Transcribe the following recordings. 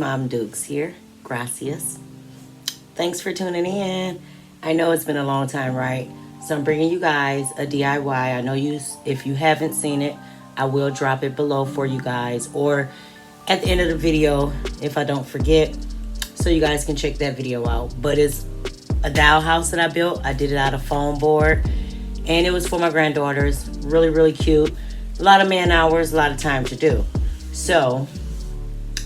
Mom Dukes here. Gracias. Thanks for tuning in. I know it's been a long time, right? So I'm bringing you guys a DIY. I know if you haven't seen it, I will drop it below for you guys, or at the end of the video if I don't forget, so you guys can check that video out. But it's a doll house that I built. I did it out of foam board, and it was for my granddaughters. Really, really cute. A lot of man hours, a lot of time to do. So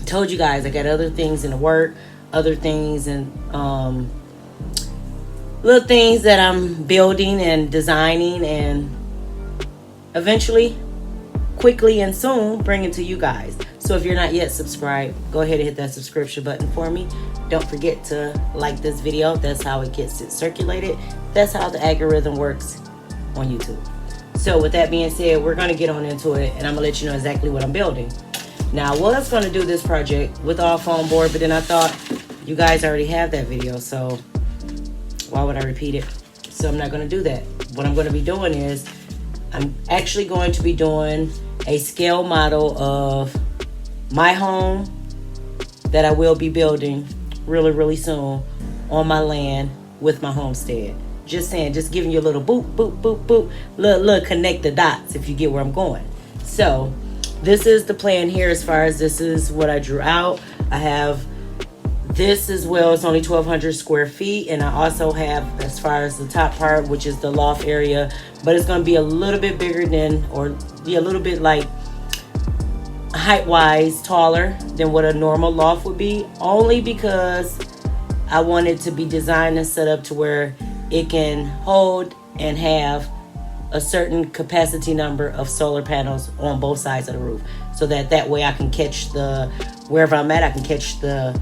told you guys I got other things in the work, other things and little things that I'm building and designing, and eventually, quickly and soon, bring it to you guys. So if you're not yet subscribed, go ahead and hit that subscription button for me. Don't forget to like this video. That's how it gets it circulated. That's how the algorithm works on YouTube. So with that being said, we're going to get on into it, and I'm going to let you know exactly what I'm building. Now, I was going to do this project with all foam board, but then I thought you guys already have that video, so why would I repeat it? So I'm not going to do that. What I'm going to be doing is I'm actually going to be doing a scale model of my home that I will be building really, really soon on my land with my homestead. Just saying, just giving you a little boop, boop, boop, boop, little connect the dots if you get where I'm going. So this is the plan here as far as this is what I drew out. I have this as well. It's only 1,200 square feet. And I also have, as far as the top part, which is the loft area, but it's going to be a little bit bigger than, or be a little bit like height-wise taller than what a normal loft would be, only because I want it to be designed and set up to where it can hold and have a certain capacity number of solar panels on both sides of the roof, so that way I can catch wherever I'm at, I can catch the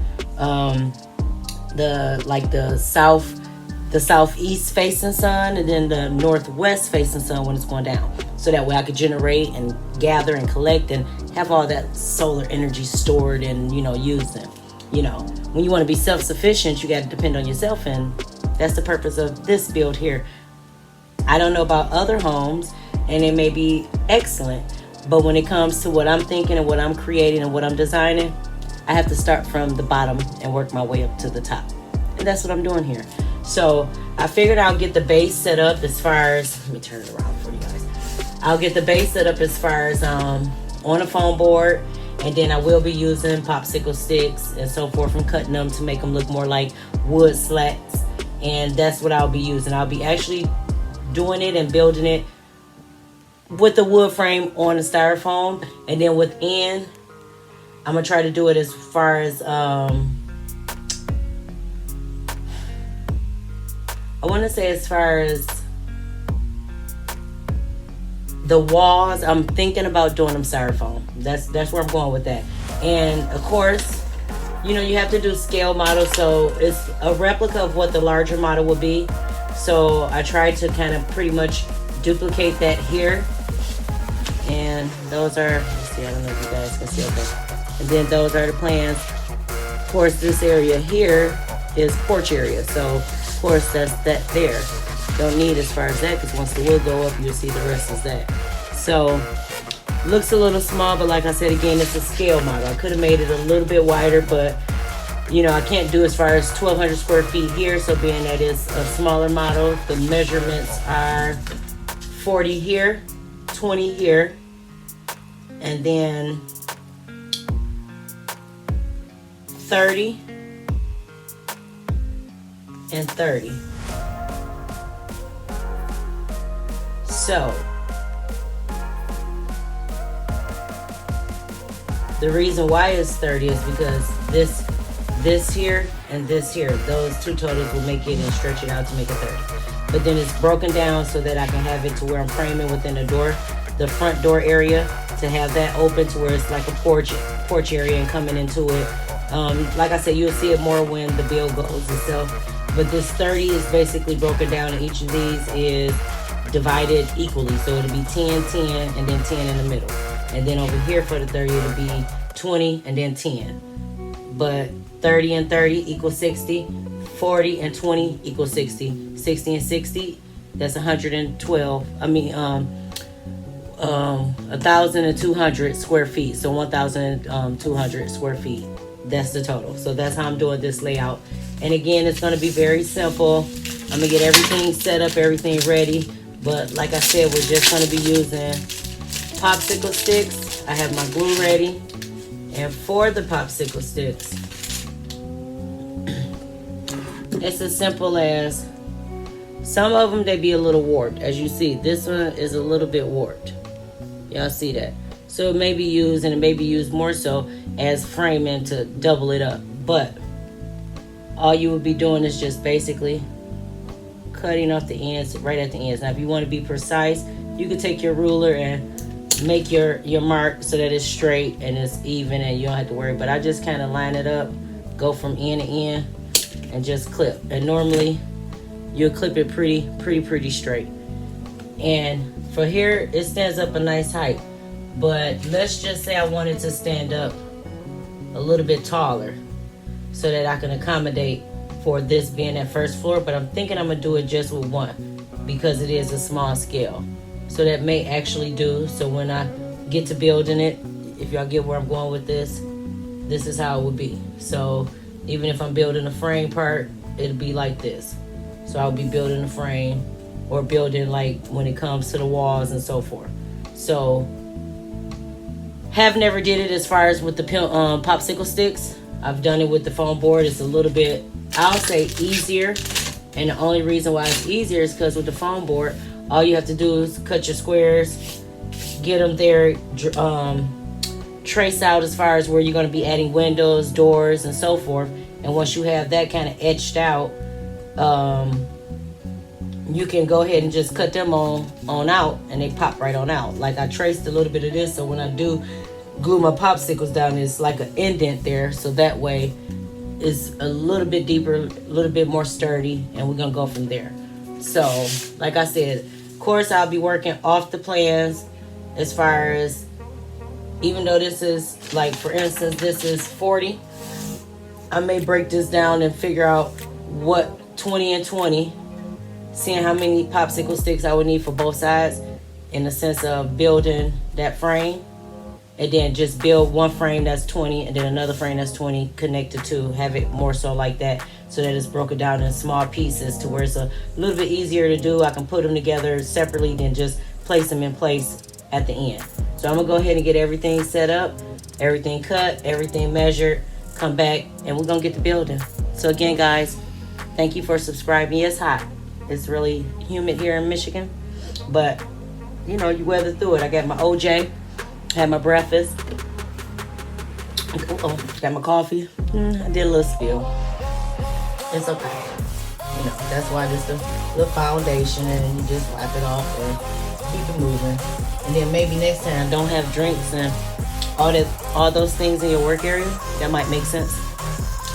southeast facing sun, and then the northwest facing sun when it's going down. So that way I could generate and gather and collect and have all that solar energy stored and, use them. When you want to be self-sufficient, you got to depend on yourself, and that's the purpose of this build here. I don't know about other homes, and it may be excellent, but when it comes to what I'm thinking and what I'm creating and what I'm designing, I have to start from the bottom and work my way up to the top. And that's what I'm doing here. So I figured I'll get the base set up as far as, let me turn it around for you guys. I'll get the base set up as far as on a foam board, and then I will be using popsicle sticks and so forth and cutting them to make them look more like wood slats. And that's what I'll be using. I'll be actually doing it and building it with the wood frame on the styrofoam, and then within I'm gonna try to do it as far as I want to say as far as the walls, I'm thinking about doing them styrofoam. That's where I'm going with that. And of course, you have to do scale models, so it's a replica of what the larger model would be. So I tried to kind of pretty much duplicate that here. And those are, let's see, I don't know if you guys can see, okay. And then those are the plans. Of course, this area here is porch area. So of course that's that there. Don't need as far as that, because once the wood go up, you'll see the rest is that. So looks a little small, but like I said, again, it's a scale model. I could have made it a little bit wider, but I can't do as far as 1,200 square feet here. So being that it's a smaller model, the measurements are 40 here, 20 here, and then 30 and 30. So the reason why it's 30 is because this here and this here, those two totals will make it and stretch it out to make it 30. But then it's broken down so that I can have it to where I'm framing within the front door area, to have that open to where it's like a porch area and coming into it. Like I said, you'll see it more when the build goes itself. But this 30 is basically broken down, and each of these is divided equally. So it'll be 10, 10, and then 10 in the middle. And then over here for the 30, it'll be 20 and then 10. But 30 and 30 equals 60. 40 and 20 equals 60. 60 and 60, that's 112. 1,200 square feet. So 1,200 square feet That's the total. So that's how I'm doing this layout. And again, it's going to be very simple. I'm going to get everything set up, everything ready. But like I said, we're just going to be using popsicle sticks. I have my glue ready. And for the popsicle sticks, it's as simple as, some of them, they be a little warped. As you see, this one is a little bit warped. Y'all see that? So it may be used, and it may be used more so as framing to double it up. But all you would be doing is just basically cutting off the ends right at the ends. Now if you want to be precise, you can take your ruler and make your mark so that it's straight and it's even and you don't have to worry. But I just kind of line it up, go from end to end, and just clip. And normally you'll clip it pretty straight. And for here, it stands up a nice height. But let's just say I wanted to stand up a little bit taller so that I can accommodate for this being that first floor. But I'm thinking I'm gonna do it just with one because it is a small scale. So that may actually do. So when I get to building it, if y'all get where I'm going with this, this is how it would be. So even if I'm building a frame part, it'll be like this. So I'll be building a frame or building like when it comes to the walls and so forth. So have never did it as far as with the popsicle sticks. I've done it with the foam board. It's a little bit, I'll say, easier. And the only reason why it's easier is because with the foam board, all you have to do is cut your squares, get them there, trace out as far as where you're going to be adding windows, doors, and so forth. And once you have that kind of etched out, you can go ahead and just cut them on out, and they pop right on out. Like I traced a little bit of this, so when I do glue my popsicles down, it's like an indent there, so that way it's a little bit deeper, a little bit more sturdy, and we're gonna go from there. So like I said, of course I'll be working off the plans as far as, even though this is like, for instance, this is 40, I may break this down and figure out what 20 and 20, seeing how many popsicle sticks I would need for both sides in the sense of building that frame, and then just build one frame that's 20 and then another frame that's 20 connected to, have it more so like that, so that it's broken down in small pieces to where it's a little bit easier to do. I can put them together separately than just place them in place at the end. So I'm gonna go ahead and get everything set up, everything cut, everything measured, come back, and we're gonna get to building. So again, guys, thank you for subscribing. It's hot. It's really humid here in Michigan, but you know, you weather through it. I got my OJ, had my breakfast, got my coffee. I did a little spill. It's okay. You know, that's why just a little foundation, and you just wipe it off and keep it moving. And then maybe next time, don't have drinks and all those things in your work area. That might make sense.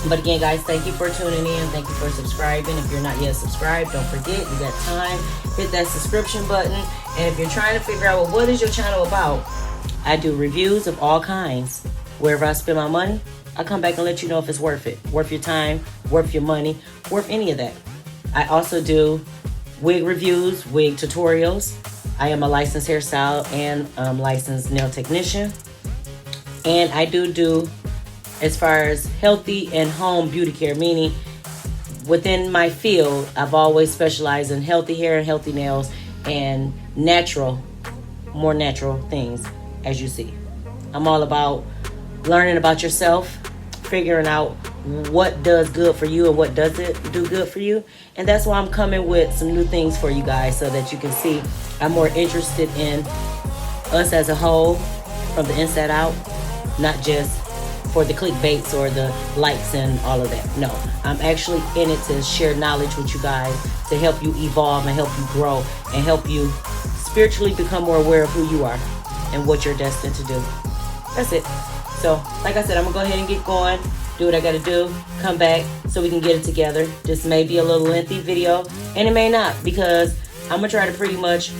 But again, guys, thank you for tuning in. Thank you for subscribing. If you're not yet subscribed, don't forget, you got time. Hit that subscription button. And if you're trying to figure out, well, what is your channel about? I do reviews of all kinds. Wherever I spend my money, I come back and let you know if it's worth it. Worth your time, worth your money, worth any of that. I also do wig reviews, wig tutorials. I am a licensed hairstyle and licensed nail technician. And I do as far as healthy and home beauty care, meaning within my field, I've always specialized in healthy hair and healthy nails and more natural things, as you see. I'm all about learning about yourself, figuring out what does good for you and what doesn't do good for you. And that's why I'm coming with some new things for you guys, so that you can see I'm more interested in us as a whole from the inside out, not just for the clickbaits or the likes and all of that. No, I'm actually in it to share knowledge with you guys, to help you evolve and help you grow and help you spiritually become more aware of who you are and what you're destined to do. That's it. So, like I said, I'm gonna go ahead and get going, do what I gotta do, come back so we can get it together. This may be a little lengthy video, and it may not, because I'm gonna try to pretty much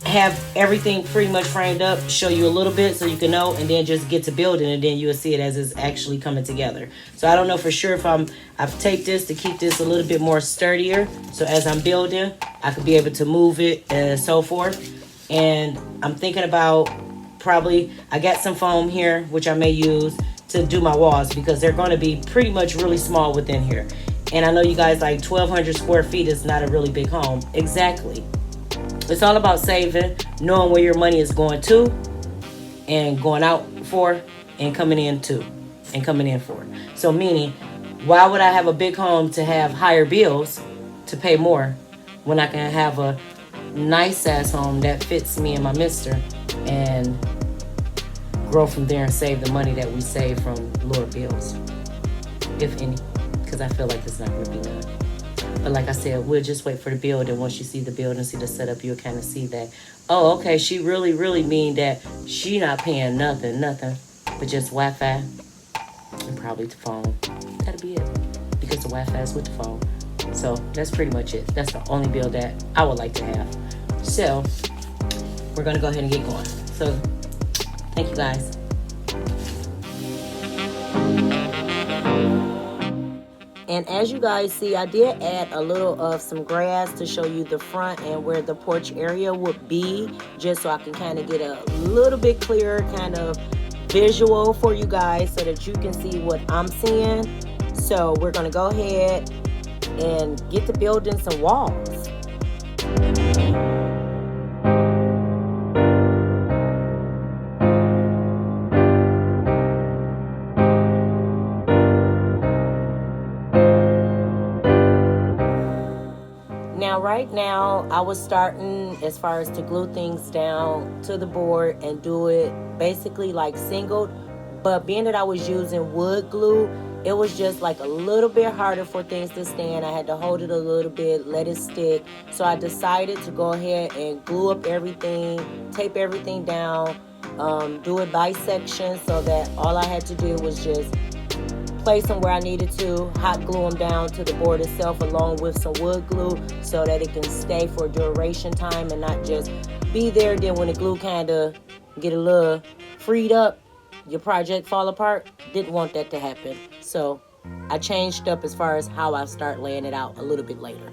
have everything pretty much framed up, show you a little bit so you can know, and then just get to building, and then you'll see it as it's actually coming together. So I don't know for sure if I've taped this to keep this a little bit more sturdier, so as I'm building, I could be able to move it and so forth. And I'm thinking about probably, I got some foam here, which I may use, to do my walls because they're going to be pretty much really small within here. And I know you guys like 1,200 square feet is not a really big home. Exactly. It's all about saving, knowing where your money is going to and going out for and coming in to and coming in for. So meaning, why would I have a big home to have higher bills to pay more when I can have a nice ass home that fits me and my mister and grow from there and save the money that we save from lower bills, if any, because I feel like it's not going to be none. But like I said, we'll just wait for the build, and once you see the build and see the setup, you'll kind of see that, oh, okay, she really mean that she not paying nothing, but just Wi-Fi and probably the phone. That'll be it, because the Wi-Fi is with the phone. So that's pretty much it. That's the only build that I would like to have. So we're going to go ahead and get going. So thank you guys. And as you guys see, I did add a little of some grass to show you the front and where the porch area would be, just so I can kind of get a little bit clearer kind of visual for you guys so that you can see what I'm seeing. So we're going to go ahead and get to building some walls. Right now, I was starting as far as to glue things down to the board and do it basically like singled, but being that I was using wood glue, it was just like a little bit harder for things to stand. I had to hold it a little bit, let it stick. So I decided to go ahead and glue up everything, tape everything down, do it by section, so that all I had to do was just place them where I needed to, hot glue them down to the board itself along with some wood glue so that it can stay for duration time and not just be there. Then when the glue kind of get a little freed up, your project fall apart. Didn't want that to happen. So I changed up as far as how I start laying it out a little bit later.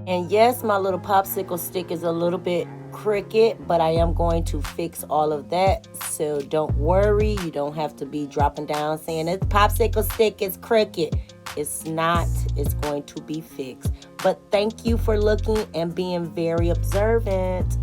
And yes, my little popsicle stick is a little bit crooked, but I am going to fix all of that. So don't worry, you don't have to be dropping down saying this popsicle stick is crooked. it's not, it's going to be fixed. But thank you for looking and being very observant.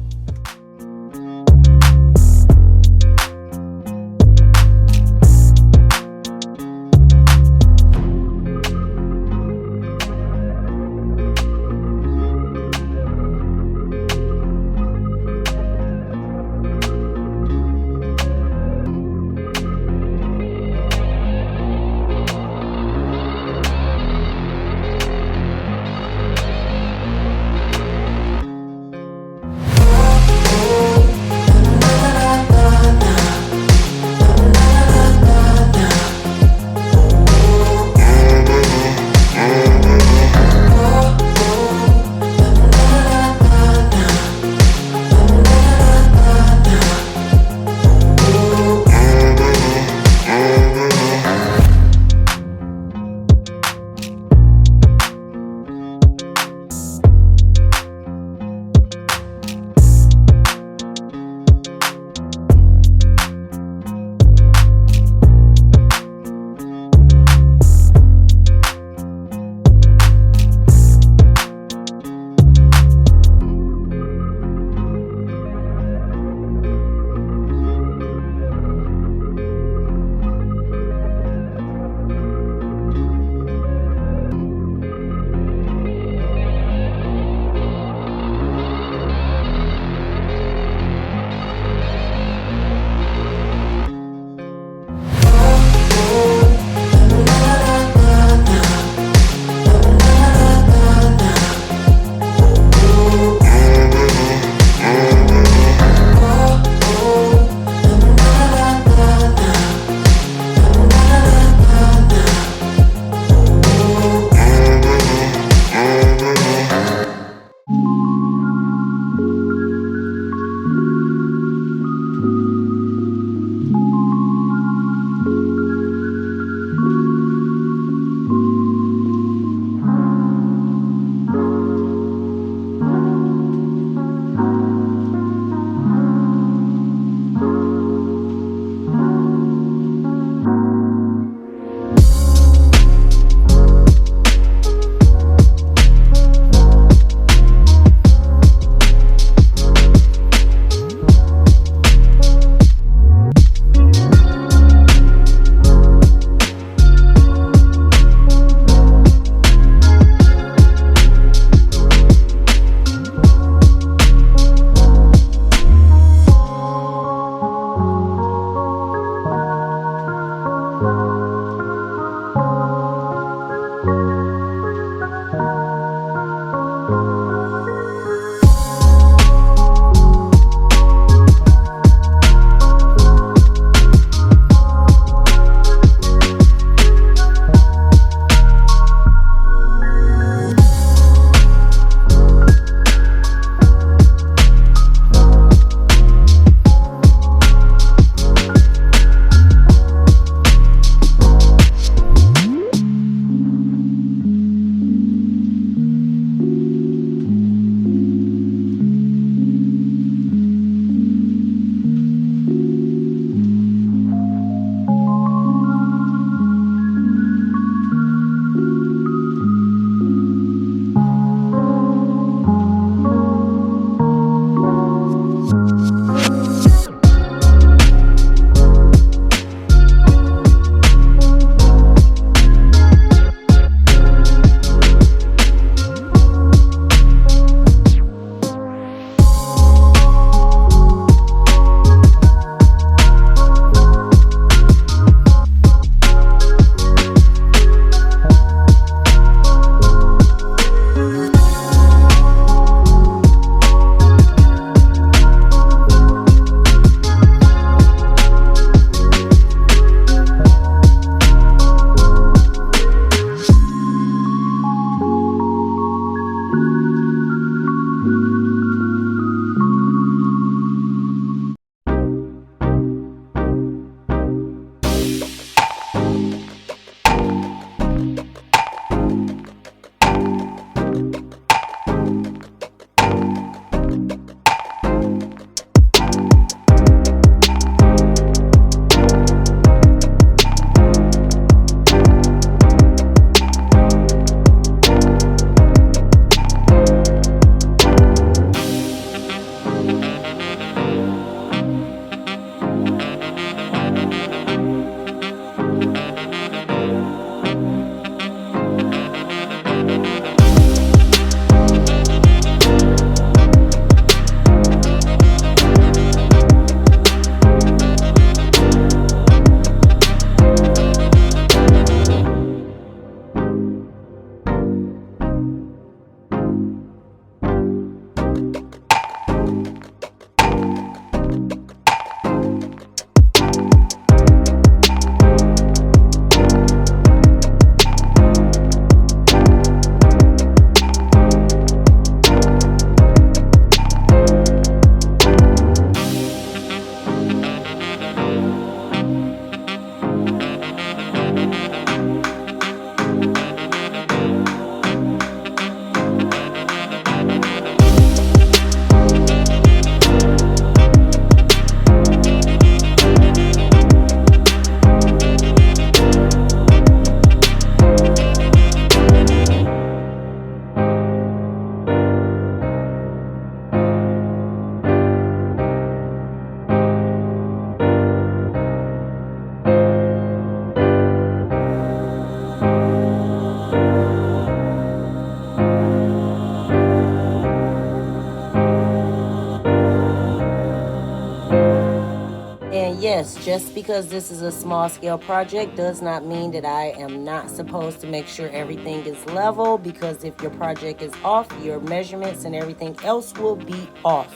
yes, just because this is a small scale project does not mean that I am not supposed to make sure everything is level, because if your project is off, your measurements and everything else will be off.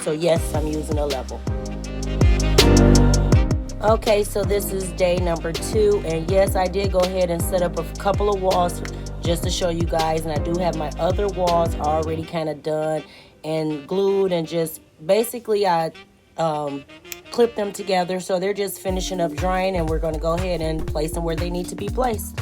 So yes, I'm using a level. Okay, so this is day number 2, and yes, I did go ahead and set up a couple of walls just to show you guys, and I do have my other walls already kind of done and glued, and just basically I clip them together, so they're just finishing up drying, and we're going to go ahead and place them where they need to be placed.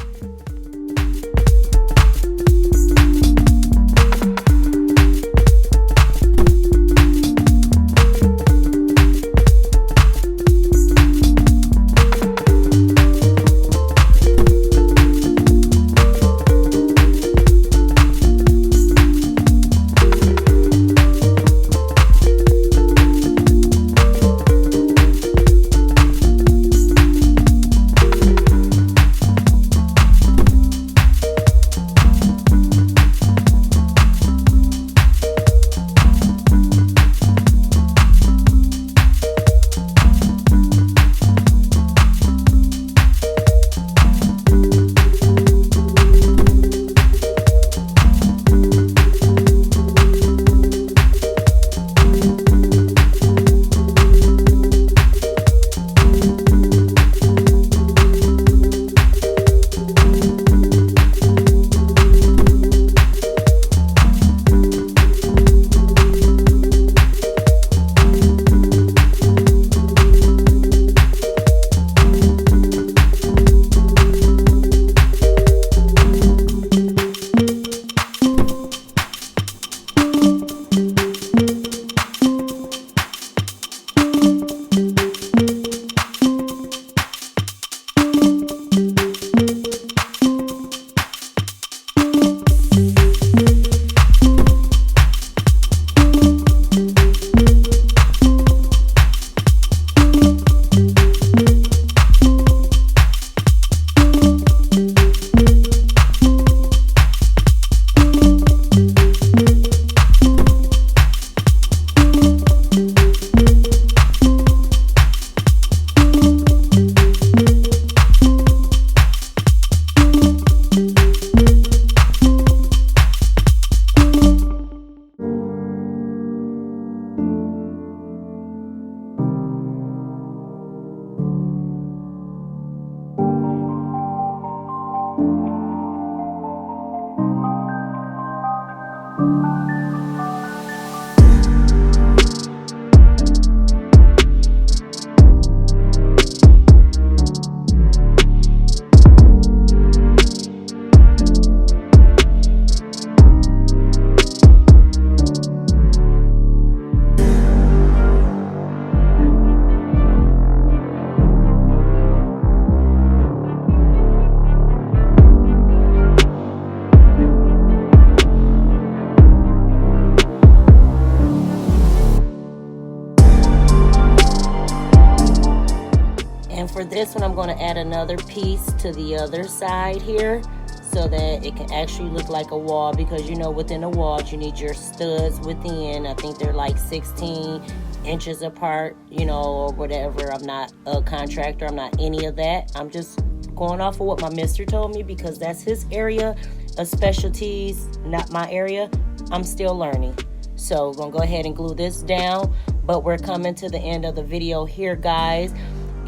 For this one, I'm going to add another piece to the other side here so that it can actually look like a wall, because you know within a wall you need your studs within. I think they're like 16 inches apart, you know, or whatever. I'm not a contractor, I'm not any of that. I'm just going off of what my mister told me, because that's his area of specialties, not my area. I'm still learning. So I'm going to go ahead and glue this down, but we're coming to the end of the video here, guys.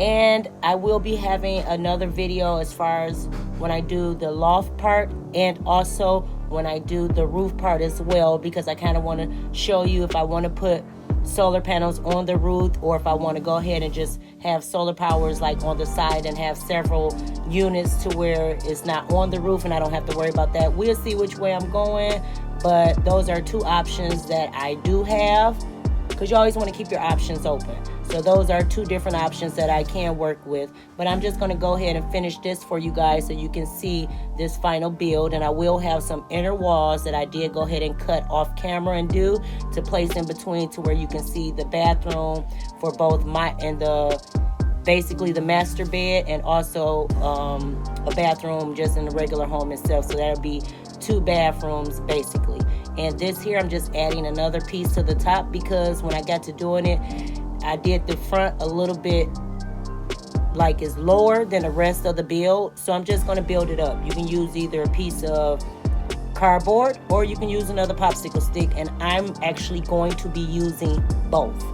And I will be having another video as far as when I do the loft part, and also when I do the roof part as well, because I kind of want to show you if I want to put solar panels on the roof, or if I want to go ahead and just have solar powers like on the side and have several units to where it's not on the roof and I don't have to worry about that. We'll see which way I'm going, but those are 2 options that I do have, because you always want to keep your options open. So those are 2 different options that I can work with. But I'm just going to go ahead and finish this for you guys so you can see this final build. And I will have some inner walls that I did go ahead and cut off camera and do to place in between, to where you can see the bathroom for both my and the basically the master bed, and also a bathroom just in the regular home itself. So that'll be 2 bathrooms basically. And this here, I'm just adding another piece to the top, because when I got to doing it, I did the front a little bit like is lower than the rest of the build. So I'm just going to build it up. You can use either a piece of cardboard or you can use another popsicle stick, and I'm actually going to be using both.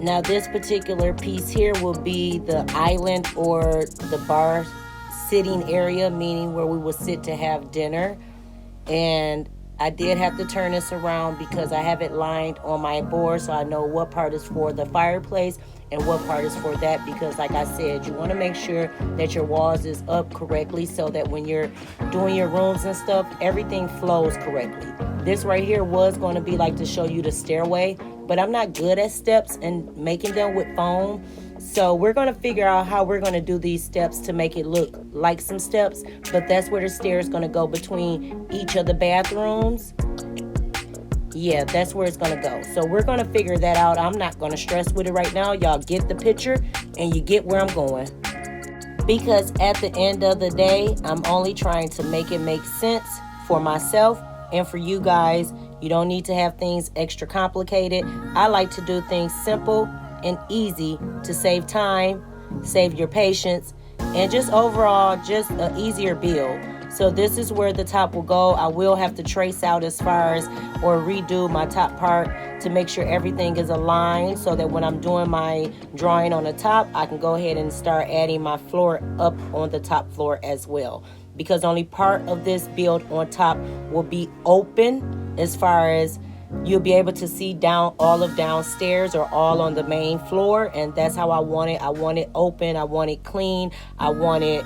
Now this particular piece here will be the island or the bar sitting area, meaning where we will sit to have dinner. And I did have to turn this around because I have it lined on my board, so I know what part is for the fireplace and what part is for that, because like I said, you want to make sure that your walls is up correctly so that when you're doing your rooms and stuff, everything flows correctly. This right here was going to be like to show you the stairway, but I'm not good at steps and making them with foam. So we're going to figure out how we're going to do these steps to make it look like some steps, but that's where the stairs going to go between each of the bathrooms. Yeah, that's where it's going to go. So we're going to figure that out. I'm not going to stress with it right now. Y'all get the picture and you get where I'm going. Because at the end of the day, I'm only trying to make it make sense for myself and for you guys. You don't need to have things extra complicated. I like to do things simple and easy to save time, save your patience, and just overall just an easier build. So this is where the top will go. I will have to trace out as far as or redo my top part to make sure everything is aligned so that when I'm doing my drawing on the top, I can go ahead and start adding my floor up on the top floor as well. Because only part of this build on top will be open, as far as you'll be able to see down all of downstairs or all on the main floor, and that's how I want it. I want it open, I want it clean, I want it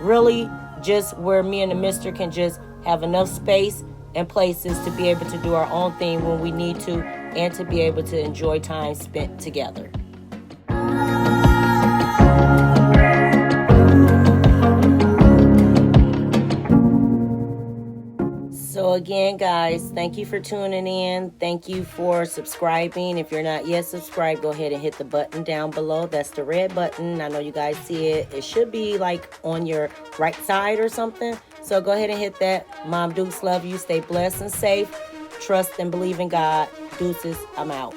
really just where me and the mister can just have enough space and places to be able to do our own thing when we need to, and to be able to enjoy time spent together. So again, guys, thank you for tuning in. Thank you for subscribing. If you're not yet subscribed, go ahead and hit the button down below. That's the red button. I know you guys see it. It should be like on your right side or something. So go ahead and hit that. Mom Dukes love you. Stay blessed and safe. Trust and believe in God. Deuces, I'm out.